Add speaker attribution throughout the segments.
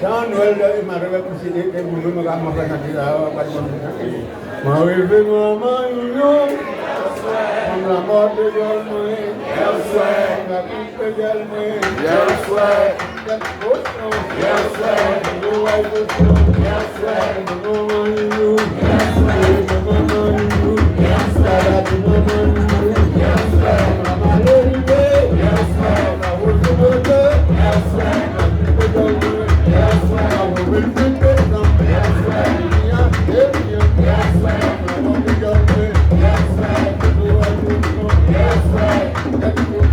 Speaker 1: John well married to see the woman of Makanaki, Maui Mama, you know, from the Morte Galway, elsewhere, the Pista Galway, elsewhere, that goes on, elsewhere, the white goes on, elsewhere, the woman you, elsewhere, the woman you, elsewhere, the woman you, elsewhere, Mama Lady, elsewhere, the Woodworker, elsewhere, the Galway. Yes, well, we're in the kingdom. Yes, well, we are Indian. Yes, well, I'm on the government. Yes, well, the blue and blue. Yes, well, that's good.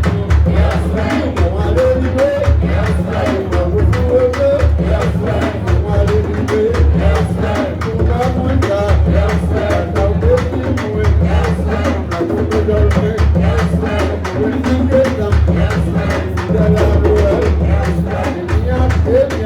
Speaker 1: Yes, well, the one in the way. Yes, well, the one who will go. Yes, well, the one in the way. Yes, well, the one who will go. Yes, well, the one who will go. Yes, well, I'm on the government. Yes, well, we're in the kingdom. Yes, well, the land will. Yes, well, we are Indian.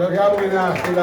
Speaker 1: Lo que hago es